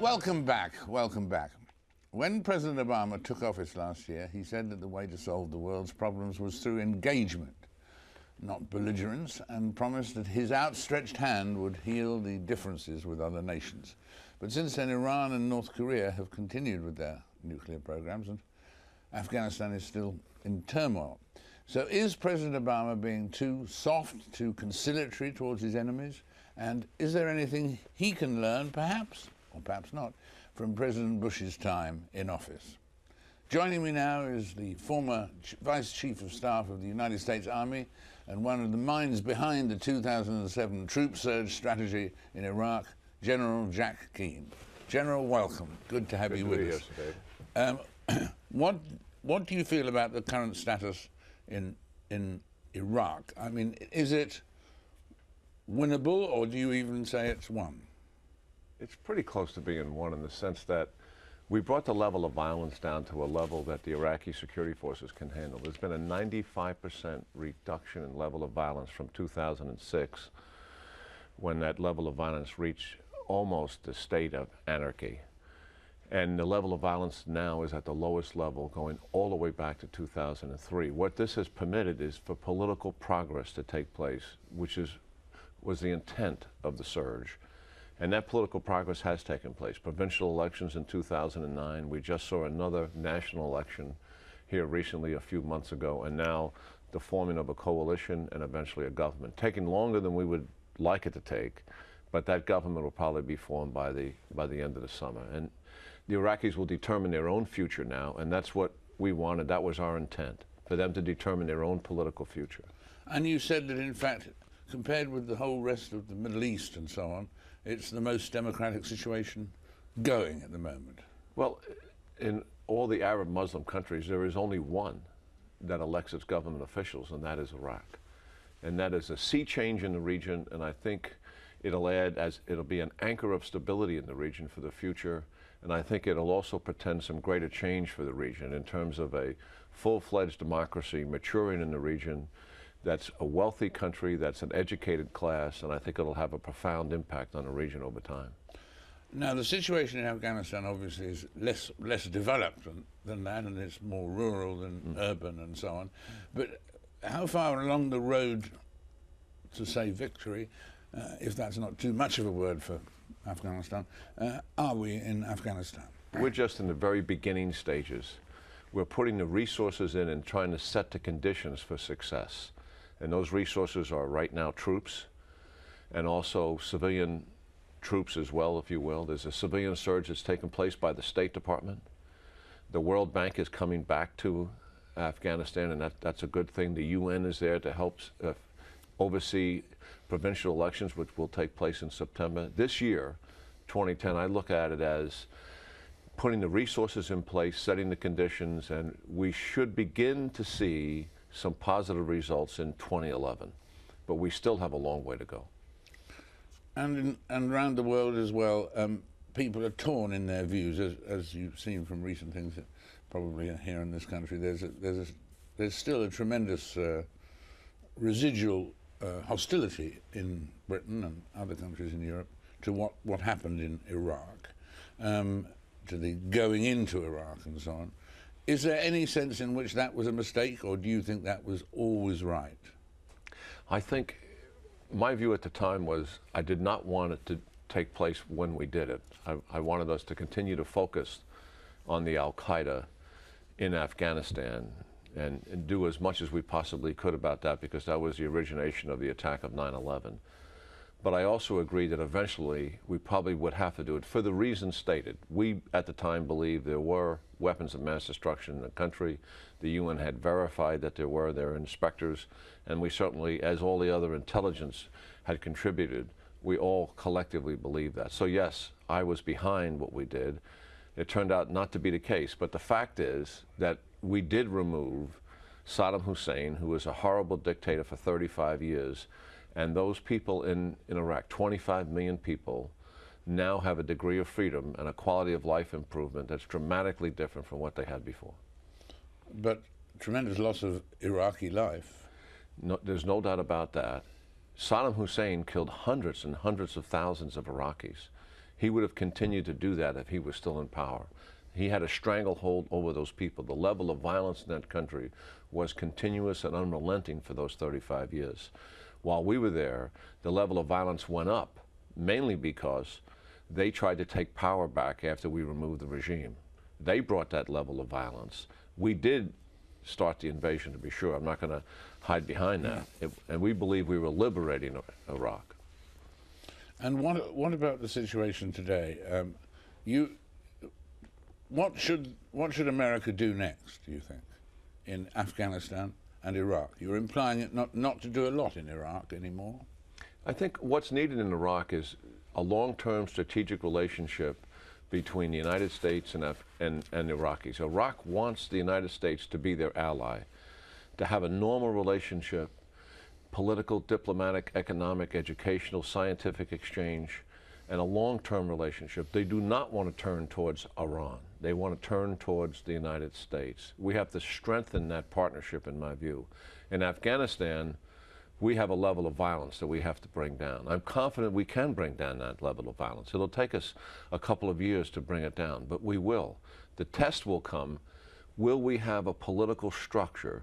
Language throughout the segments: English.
Welcome back, welcome back. When President Obama took office last year, he said that the way to solve the world's problems was through engagement, not belligerence, and promised that his outstretched hand would heal the differences with other nations. But since then, Iran and North Korea have continued with their nuclear programs, and Afghanistan is still in turmoil. So is President Obama being too soft, too conciliatory towards his enemies? And is there anything he can learn, perhaps, or perhaps not, from President Bush's time in office? Joining me now is the former Vice Chief of Staff of the United States Army and one of the minds behind the 2007 troop surge strategy in Iraq, General Jack Keane. General, welcome. Good to have you with us. What do you feel about the current status in Iraq? I mean, is it winnable, or do you even say it's won? It's pretty close to being won in the sense that we brought the level of violence down to a level that the Iraqi security forces can handle. There's been a 95% reduction in level of violence from 2006, when that level of violence reached almost the state of anarchy. And the level of violence now is at the lowest level, going all the way back to 2003. What this has permitted is for political progress to take place, which was the intent of the surge. And that political progress has taken place. Provincial elections in 2009. We just saw another national election here recently, a few months ago, and now the forming of a coalition and eventually a government. Taking longer than we would like it to take, but that government will probably be formed by the end of the summer. And the Iraqis will determine their own future now, and that's what we wanted. That was our intent, for them to determine their own political future. And you said that, in fact, compared with the whole rest of the Middle East and so on, it's the most democratic situation going at the moment. Well, in all the Arab Muslim countries, there is only one that elects its government officials, and that is Iraq. And that is a sea change in the region, and I think it'll be an anchor of stability in the region for the future. And I think it'll also portend some greater change for the region in terms of a full-fledged democracy maturing in the region. That's a wealthy country, that's an educated class, and I think it'll have a profound impact on the region over time. Now, the situation in Afghanistan obviously is less developed than that, and it's more rural than urban and so on. But how far along the road to say victory, if that's not too much of a word for Afghanistan, are we in Afghanistan? We're just in the very beginning stages. We're putting the resources in and trying to set the conditions for success. And those resources are right now troops and also civilian troops as well, if you will. There's a civilian surge that's taken place by the State Department. The World Bank is coming back to Afghanistan, and that's a good thing. The UN is there to help oversee provincial elections, which will take place in September. This year, 2010, I look at it as putting the resources in place, setting the conditions, and we should begin to see some positive results in 2011. But we still have a long way to go. And around the world as well, people are torn in their views, as you've seen from recent things, probably here in this country. There's still a tremendous residual hostility in Britain and other countries in Europe to what happened in Iraq, to the going into Iraq and so on. Is there any sense in which that was a mistake, or do you think that was always right? I think my view at the time was I did not want it to take place when we did it. I wanted us to continue to focus on the Al-Qaeda in Afghanistan and do as much as we possibly could about that, because that was the origination of the attack of 9/11. But I also agree that eventually we probably would have to do it for the reasons stated. We, at the time, believed there were weapons of mass destruction in the country. The UN had verified that there were inspectors, and we certainly, as all the other intelligence had contributed, we all collectively believed that. So yes, I was behind what we did. It turned out not to be the case, but the fact is that we did remove Saddam Hussein, who was a horrible dictator for 35 years, and those people in Iraq, 25 million people, now have a degree of freedom and a quality of life improvement that's dramatically different from what they had before. But tremendous loss of Iraqi life. No, there's no doubt about that. Saddam Hussein killed hundreds and hundreds of thousands of Iraqis. he would have continued to do that if he was still in power. He had a stranglehold over those people. The level of violence in that country was continuous and unrelenting for those 35 years. While we were there, the level of violence went up, mainly because they tried to take power back after we removed the regime. They brought that level of violence. We did start the invasion, to be sure. I'm not going to hide behind that. And we believe we were liberating Iraq. And what about the situation today? What should America do next, do you think, in Afghanistan and Iraq? You're implying it not to do a lot in Iraq anymore? I think what's needed in Iraq is a long-term strategic relationship between the United States and Iraqis. Iraq wants the United States to be their ally, to have a normal relationship, political, diplomatic, economic, educational, scientific exchange, and a long-term relationship. They do not want to turn towards Iran. They want to turn towards the United States. We have to strengthen that partnership, in my view. In Afghanistan, we have a level of violence that we have to bring down. I'm confident we can bring down that level of violence. It'll take us a couple of years to bring it down, but we will. The test will come, will we have a political structure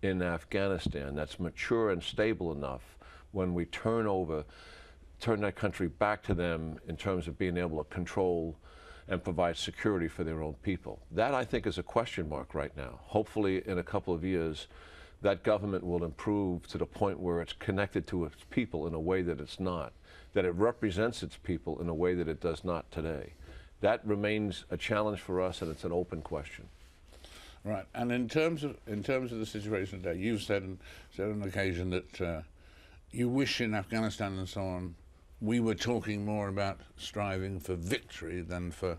in Afghanistan that's mature and stable enough when we turn that country back to them in terms of being able to control and provide security for their own people? That, I think, is a question mark right now. Hopefully, in a couple of years, that government will improve to the point where it's connected to its people in a way that it's not, that it represents its people in a way that it does not today. That remains a challenge for us, and it's an open question. Right. And in terms of the situation today, you've said on occasion that you wish in Afghanistan and so on we were talking more about striving for victory than for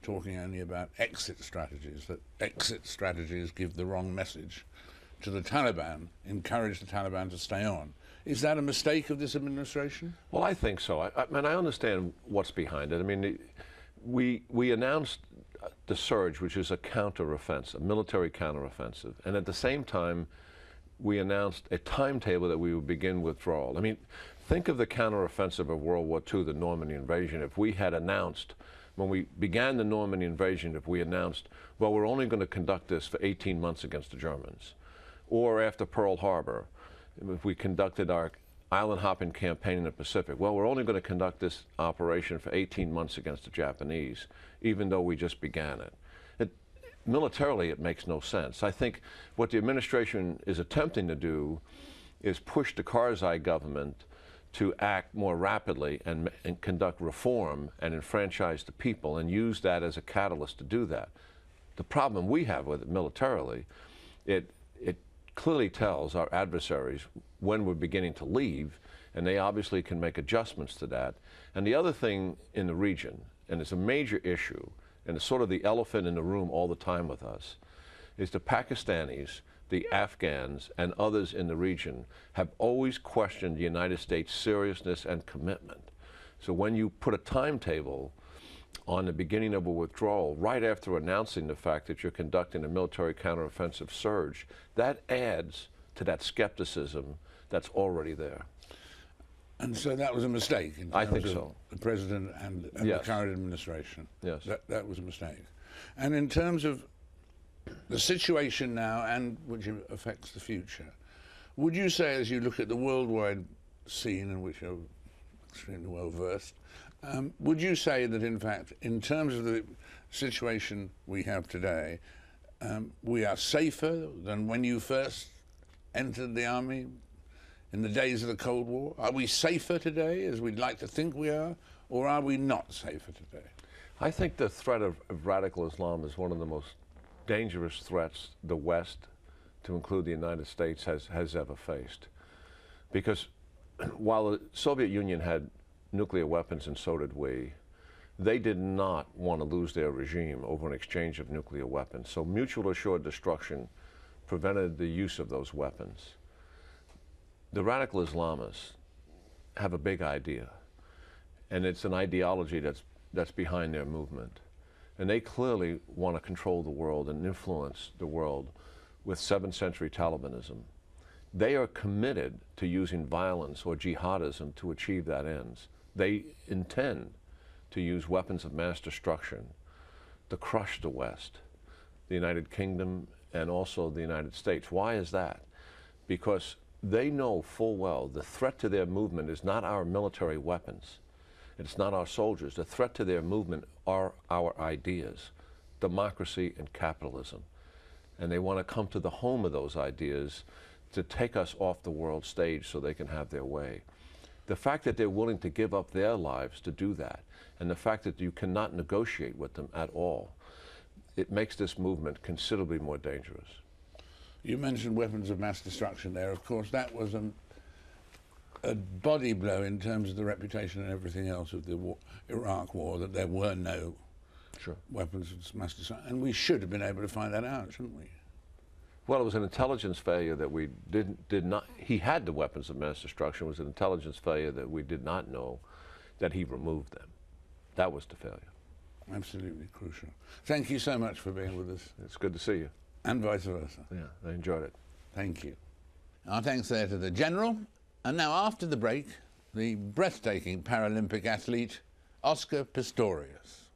talking only about exit strategies, that exit strategies give the wrong message to the Taliban, encourage the Taliban to stay on. Is that a mistake of this administration? Well, I think so. I mean, I understand what's behind it. I mean, we announced the surge, which is a counteroffensive, a military counteroffensive, and at the same time, we announced a timetable that we would begin withdrawal. I mean, think of the counteroffensive of World War II, the Normandy invasion. If we had announced, when we began the Normandy invasion, if we announced, well, we're only going to conduct this for 18 months against the Germans, or after Pearl Harbor, if we conducted our island hopping campaign in the Pacific, well, we're only going to conduct this operation for 18 months against the Japanese, even though we just began it. Militarily, it makes no sense. I think what the administration is attempting to do is push the Karzai government to act more rapidly and conduct reform and enfranchise the people and use that as a catalyst to do that. The problem we have with it militarily, it clearly tells our adversaries when we're beginning to leave, and they obviously can make adjustments to that. And the other thing in the region, and it's a major issue, and it's sort of the elephant in the room all the time with us, is the Pakistanis, the Afghans, and others in the region have always questioned the United States' seriousness and commitment. So when you put a timetable on the beginning of a withdrawal, right after announcing the fact that you're conducting a military counteroffensive surge, that adds to that skepticism that's already there. And so that was a mistake in I think terms so. of the president and Yes. the current administration. Yes. That was a mistake. And in terms of the situation now and which affects the future, would you say, as you look at the worldwide scene in which you're extremely well versed, would you say that in fact, in terms of the situation we have today, we are safer than when you first entered the army in the days of the Cold War? Are we safer today as we'd like to think we are, or are we not safer today? I think the threat of radical Islam is one of the most dangerous threats the West, to include the United States, has ever faced. Because while the Soviet Union had nuclear weapons, and so did we, they did not want to lose their regime over an exchange of nuclear weapons. So mutual assured destruction prevented the use of those weapons. The radical Islamists have a big idea, and it's an ideology that's behind their movement. And they clearly want to control the world and influence the world with 7th century Talibanism. They are committed to using violence or jihadism to achieve that ends. They intend to use weapons of mass destruction to crush the West, the United Kingdom, and also the United States. Why is that? Because they know full well the threat to their movement is not our military weapons. It's not our soldiers. The threat to their movement are our ideas, democracy and capitalism. And they want to come to the home of those ideas to take us off the world stage so they can have their way. The fact that they're willing to give up their lives to do that, and the fact that you cannot negotiate with them at all, it makes this movement considerably more dangerous. You mentioned weapons of mass destruction there. Of course, that was a body blow in terms of the reputation and everything else of the Iraq War, that there were no weapons of mass destruction. And we should have been able to find that out, shouldn't we? Well, it was an intelligence failure that we did not, he had the weapons of mass destruction. It was an intelligence failure that we did not know that he removed them. That was the failure. Absolutely crucial. Thank you so much for being with us. It's good to see you. And vice versa. Yeah, I enjoyed it. Thank you. Our thanks there to the General. And now, after the break, the breathtaking Paralympic athlete, Oscar Pistorius.